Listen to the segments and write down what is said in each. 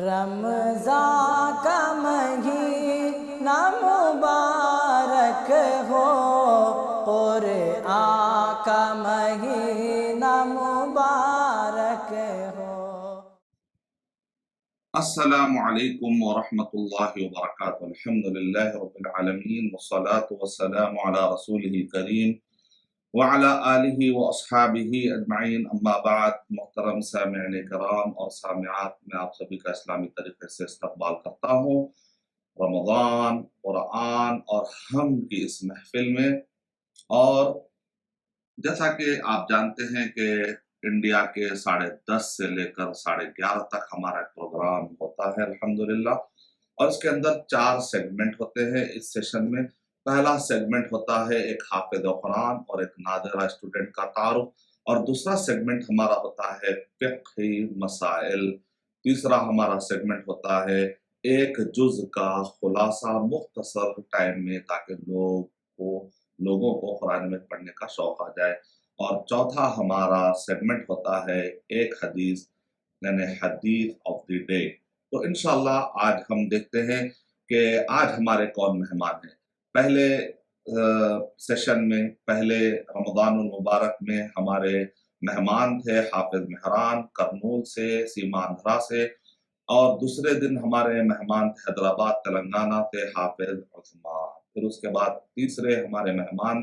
رمضان کا مہینہ مبارک ہو، قرآن کا مہینہ مبارک ہو۔ السلام علیکم ورحمۃ اللہ وبرکاتہ۔ الحمدللہ رب العالمین والصلاة والسلام علی رسولہ الکریم وعلی آلہ واصحابہ اجمعین، اما بعد۔ محترم سامعین کرام اور سامعات، میں آپ سبھی کا اسلامی طریقے سے استقبال کرتا ہوں رمضان، قرآن اور ہم کی اس محفل میں۔ اور جیسا کہ آپ جانتے ہیں کہ انڈیا کے 10:30 سے لے کر 11:30 تک ہمارا پروگرام ہوتا ہے الحمدللہ، اور اس کے اندر 4 سیگمنٹ ہوتے ہیں اس سیشن میں۔ پہلا سیگمنٹ ہوتا ہے ایک حافظ قرآن اور ایک ناظرہ اسٹوڈنٹ کا تعارف، اور دوسرا سیگمنٹ ہمارا ہوتا ہے فقہی مسائل۔ تیسرا ہمارا سیگمنٹ ہوتا ہے ایک جز کا خلاصہ مختصر ٹائم میں، تاکہ لوگوں کو قرآن میں پڑھنے کا شوق آ جائے۔ اور چوتھا ہمارا سیگمنٹ ہوتا ہے ایک حدیث، یعنی حدیث آف دی ڈے۔ تو انشاءاللہ آج ہم دیکھتے ہیں کہ آج ہمارے کون مہمان ہیں۔ پہلے سیشن میں، پہلے رمضان المبارک میں ہمارے مہمان تھے حافظ مہران کرنول سے، سیماندھرا سے، اور دوسرے دن ہمارے مہمان تھے حیدرآباد تلنگانہ سے حافظ عثمان۔ پھر اس کے بعد تیسرے ہمارے مہمان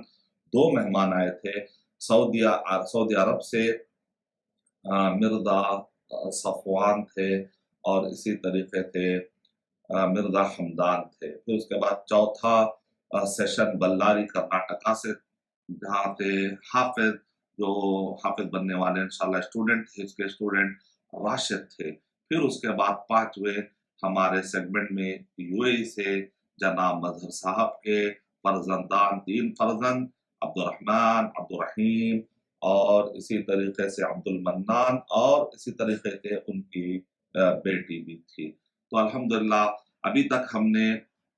2 مہمان آئے تھے سعودی عرب سے، مرزا صفوان تھے، اور اسی طریقے سے مرزا حمدان تھے۔ پھر اس کے بعد چوتھا سیشن بلاری کرناٹکا سے، جہاں سے حافظ بننے والے انشاءاللہ اسٹوڈنٹ تھے، اس کے اسٹوڈنٹ راشد تھے۔ پھر اس کے بعد 5ویں ہمارے سیگمنٹ میں UAE سے جناب مظہر صاحب کے فرزندان، 3 فرزند، عبد الرحمن، عبد الرحیم، اور اسی طریقے سے عبد المنان، اور اسی طریقے سے ان کی بیٹی بھی تھی۔ تو الحمدللہ ابھی تک ہم نے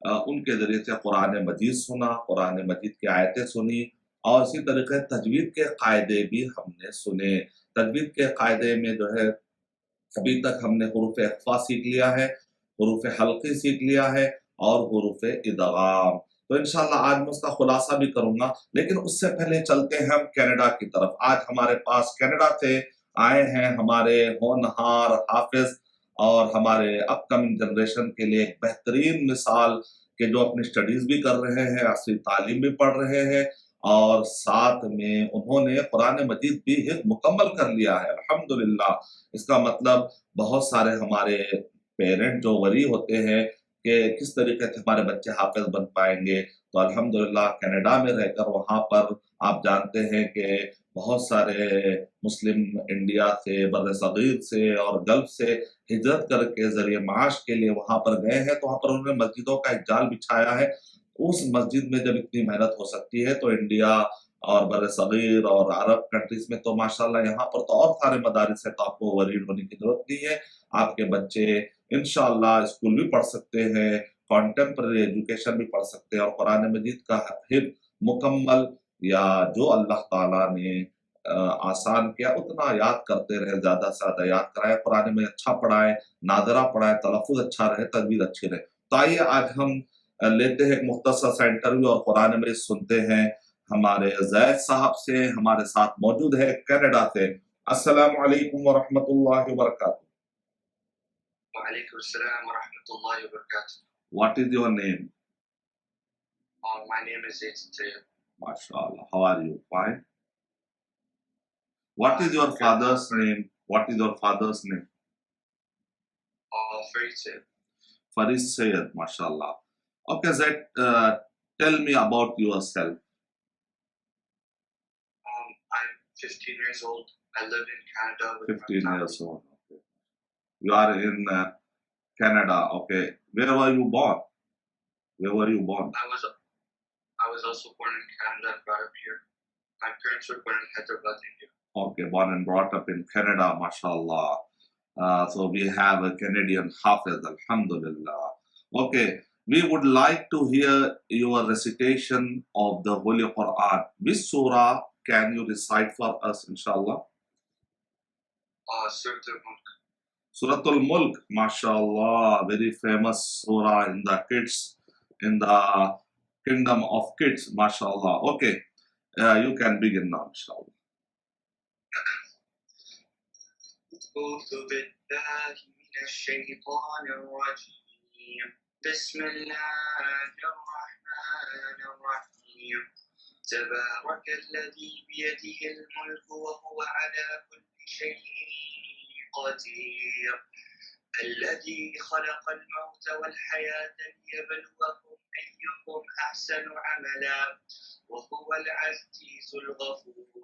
ان کے ذریعے سے قرآن مجید سنا، قرآن مجید کی آیتیں سنی، اور اسی طریقے تجوید کے قاعدے بھی ہم نے سنے۔ تجوید کے قاعدے میں جو ہے ابھی تک ہم نے حروف اخفا سیکھ لیا ہے، حروف حلقی سیکھ لیا ہے، اور حروف ادغام۔ تو انشاءاللہ آج میں اس کا خلاصہ بھی کروں گا، لیکن اس سے پہلے چلتے ہیں ہم کینیڈا کی طرف۔ آج ہمارے پاس کینیڈا سے آئے ہیں ہمارے ہونہار حافظ، اور ہمارے اپ کمنگ جنریشن کے لیے ایک بہترین مثال، کہ جو اپنی سٹڈیز بھی کر رہے ہیں، عصری تعلیم بھی پڑھ رہے ہیں، اور ساتھ میں انہوں نے قرآن مجید بھی ایک مکمل کر لیا ہے الحمدللہ۔ اس کا مطلب بہت سارے ہمارے پیرنٹ جو وری ہوتے ہیں کہ کس طریقے سے ہمارے بچے حافظ بن پائیں گے، تو الحمدللہ کینیڈا میں رہ کر وہاں پر آپ جانتے ہیں کہ بہت سارے مسلم انڈیا سے، بر صغیر سے اور گلف سے ہجرت کر کے ذریعہ معاش کے لیے وہاں پر گئے ہیں، تو وہاں پر انہوں نے مسجدوں کا ایک جال بچھایا ہے۔ اس مسجد میں جب اتنی محنت ہو سکتی ہے تو انڈیا اور بر صغیر اور عرب کنٹریز میں تو ماشاءاللہ یہاں پر تو اور سارے مدارس ہیں، تو آپ کو ورید ہونے کی ضرورت نہیں ہے۔ آپ کے بچے انشاءاللہ اسکول بھی پڑھ سکتے ہیں، کانٹمپرری ایجوکیشن بھی پڑھ سکتے ہیں، اور قرآن مجید کا حفظ مکمل، یا جو اللہ تعالیٰ نے آسان کیا اتنا یاد کرتے رہے، زیادہ سے زیادہ یاد کرائے، قرآن میں اچھا پڑھائے، ناظرہ پڑھائے، تلفظ اچھا رہے، تجوید اچھی رہے۔ تو آئیے آج ہم لیتے ہیں ایک مختصر سا انٹرویو اور قرآن مجید سنتے ہیں ہمارے زید صاحب سے، ہمارے ساتھ موجود ہے کینیڈا سے۔ السلام علیکم ورحمۃ اللہ وبرکاتہ۔ وعلیکم السلام ورحمۃ اللہ وبرکاتہ۔ What is your name? My name is Zaid Sayyed. MashaAllah. How are you? Fine. What is your father's name? What is your father's name? Farid Sayyed. Farid Sayyed, MashaAllah. Okay, Zaid, tell me about yourself. I'm 15 years old. I live in Canada with 15 my years family. old. Okay. You are in Canada. Okay. Where were you born? Where were you born? I was also born in Canada and brought up here. My parents were born in Hyderabad, India. Okay, born and brought up in Canada, mashallah. So we have a Canadian Hafiz, alhamdulillah. Okay, we would like to hear your recitation of the Holy Quran. Which surah can you recite for us, inshallah? Surah Al-Mulk. Suratul Mulk, mashallah, very famous surah in the kids, in the kingdom of kids, mashallah. Okay, you can begin now, inshallah. أعوذ بالله من الشيطان الرجيم بسم الله الرحمن الرحيم تبارك الذي بيده الملك وهو على كل شيء قدير الذي خلق الموت والحياة ليبلوكم أيكم أحسن عملا وهو العزيز الغفور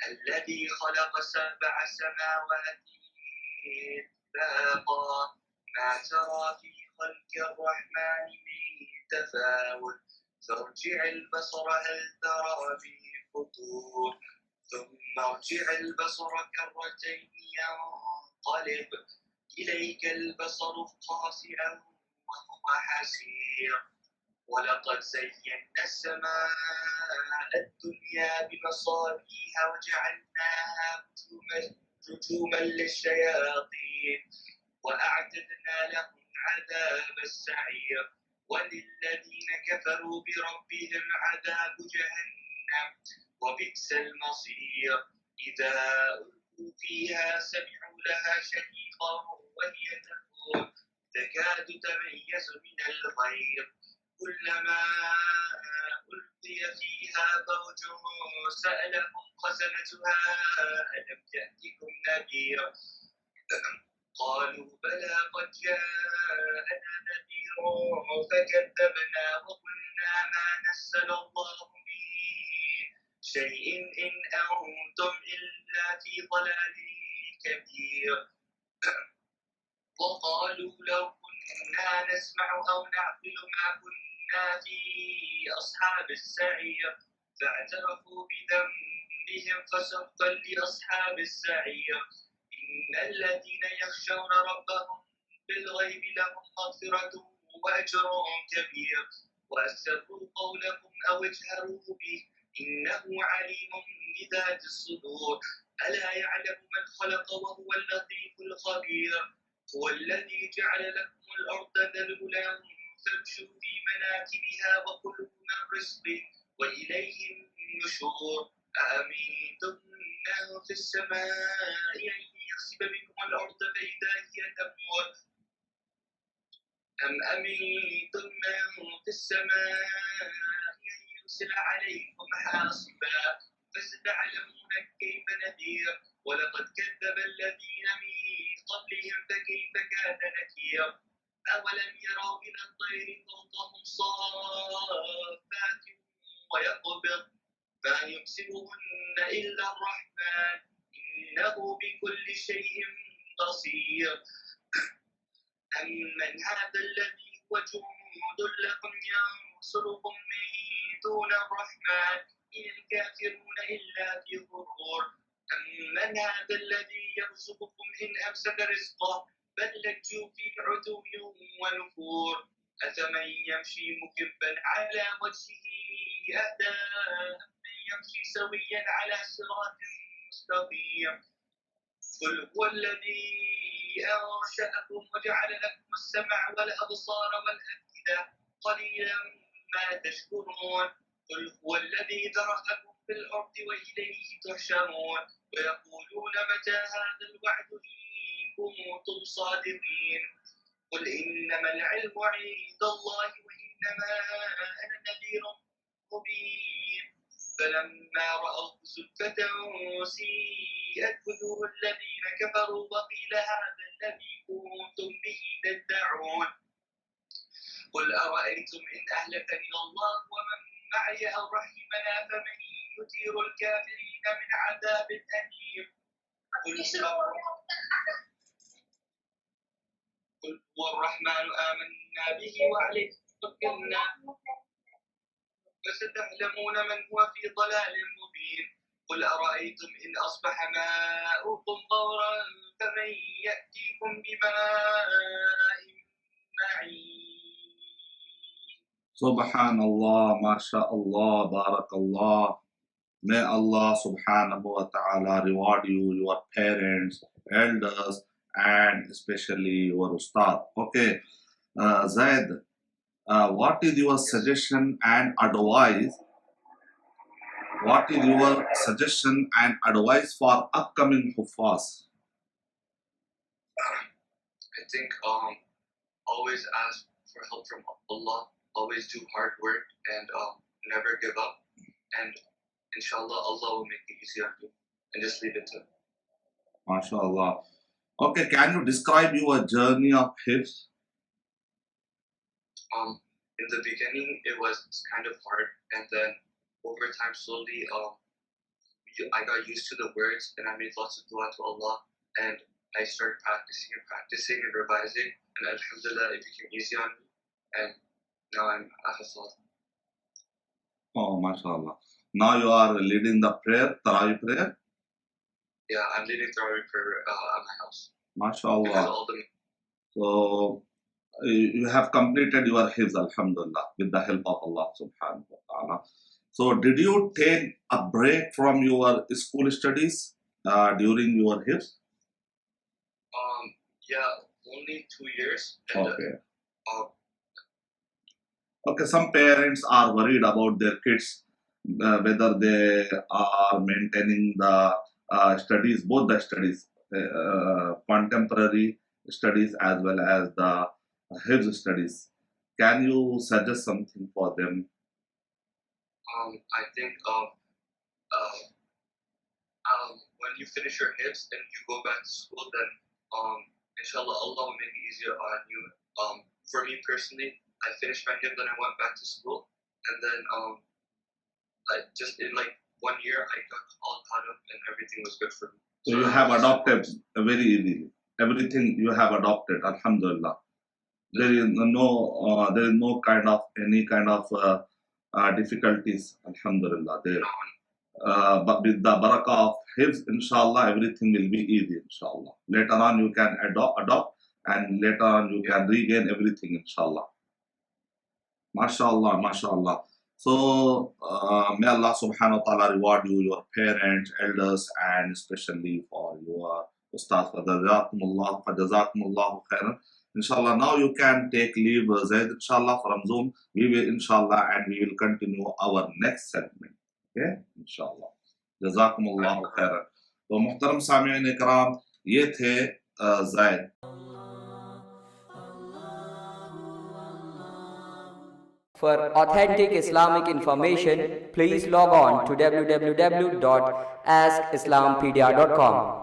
الذي خلق 7 سماوات طباقا ما ترى في خلق الرحمن من تفاوت فارجع البصر هل ترى من فطور ثم ارجع البصر كرتين ينقلب إليك البصر خاسئا وهو حسير ولقد زينا السماء الدنيا بمصابيح وجعلناها رجوما للشياطين وأعتدنا لهم عذاب السعير وللذين كفروا بربهم عذاب جهنم وبئس المصير إذا ألقوا فيها سمعوا لها شهيقا وهي تفور تكاد تميز من الغيظ كلما ألقي فيها فوج سألهم خزنتها ألم يأتكم نذير قالوا بلى قد جاءنا نذير فكذبنا وقلنا ما نزل الله من شيء إن أنتم إلا في ضلال كبير وقالوا لو كنا نسمع أو نعقل ما كنا في أصحاب السعير فاعترفوا بذنبهم فسحقا لأصحاب السعير إن الذين يخشون ربهم بالغيب لهم مغفرة وأجر كبير وأسروا قولكم أو اجهروا به إنه عليم بذات الصدور ألا يعلم من خلق وهو اللطيف الخبير هو الذي جعل لكم الأرض ذلولا فامشوا في مناكبها وكلوا من رزقه وإليه النشور أأمنتم من في السماء أن يخسف بكم الأرض فإذا هي تمور أم أمنتم من في السماء أن يرسل عليكم حاصبا فستعلمون كيف نذير ولقد كذب الذين من قبلهم فكيف كان نكير أولم يروا إلى الطير فوقهم صافات ويقبض ما يمسكهن إلا الرحمن إنه بكل شيء بصير أمن هذا الذي هو جند لكم ينصركم من دون الرحمن إن الكافرون إلا في غرور أمن هذا الذي يرزقكم إن أمسك رزقه بل لجوا في عتو ونفور أفمن يمشي مكبا على وجهه أهدى أمن يمشي سويا على صراط مستقيم قل هو الذي أنشأكم وجعل لكم السمع والأبصار والأفئدة قليلا ما تشكرون قل هو الذي ذرأكم في الأرض وإليه تحشرون ويقولون متى هذا الوعد إن كنتم صادقين قل إنما العلم عند الله وإنما أنا نذير مبين فلما رأوه زلفة سيئت وجوه الذين كفروا وقيل هذا الذي كنتم به تدعون قل أرأيتم إن أهلكني الله ومن معي أو رحمنا فمن يجير الكافرين من عذاب أليم قل هو الرحمن آمنا به وعليه توكلنا فستعلمون من هو في ضلال مبين قل أرأيتم إن أصبح ماؤكم غورا فمن يأتيكم بماء معين Subhanallah, mashallah, barakallah. May Allah subhanahu wa ta'ala reward you, your parents, elders, and especially your Ustad. Okay, Zaid, what is your suggestion and advice? What is your suggestion and advice for upcoming Huffaz? I think always ask for help from Allah. Always do hard work and never give up. And inshallah, Allah will make it easy on you. And just leave it to Him. MashaAllah. Okay, can you describe your journey of Hifz? In the beginning, it was kind of hard, and then over time, slowly, I got used to the words, and I made lots of dua to Allah, and I started practicing and revising, and alhamdulillah, it became easy on me, and now I'm a hafaz. Oh, MashaAllah. Now you are leading the prayer, Tarawih prayer? Yeah, I'm leading Tarawih prayer at my house. Because MashaAllah. all the So, you have completed your Hifz, Alhamdulillah, with the help of Allah subhanahu wa ta'ala. So, did you take a break from your school studies during your Hifz? yeah, only 2 years, and Okay. um, Okay, some parents are worried about their kids, whether they are maintaining the studies, both the studies, contemporary studies as well as the Hifz studies. Can you suggest something for them? I think when you finish your hifz and you go back to school, then inshallah Allah will make it easier on you. For me personally, I finished my hifz and I went back to school, and then just in like 1 year I got all caught up and everything was good for me. So you have adopted very easily. Everything you have adopted, Alhamdulillah. There is no kind of any kind of difficulties, Alhamdulillah. There. But with the barakah of Hifz, inshallah, everything will be easy, inshallah. Later on, you can adopt, and later on, you can regain everything, inshallah. MashaAllah, MashaAllah. So, may Allah subhanahu wa ta'ala reward you, your parents, elders, and especially for your Ustaz. Fajazakumullahu khairan. Inshallah, now you can take leave, Zaid, inshallah, from Zoom. We will, inshallah, and we will continue our next segment. Okay, इंशाल्लाह जज़ाकुमुल्लाहु खैरन। तो मुहतरम सामिईन इकराम, ये थे ज़ैद। For authentic Islamic information, please log on to www.askislampedia.com.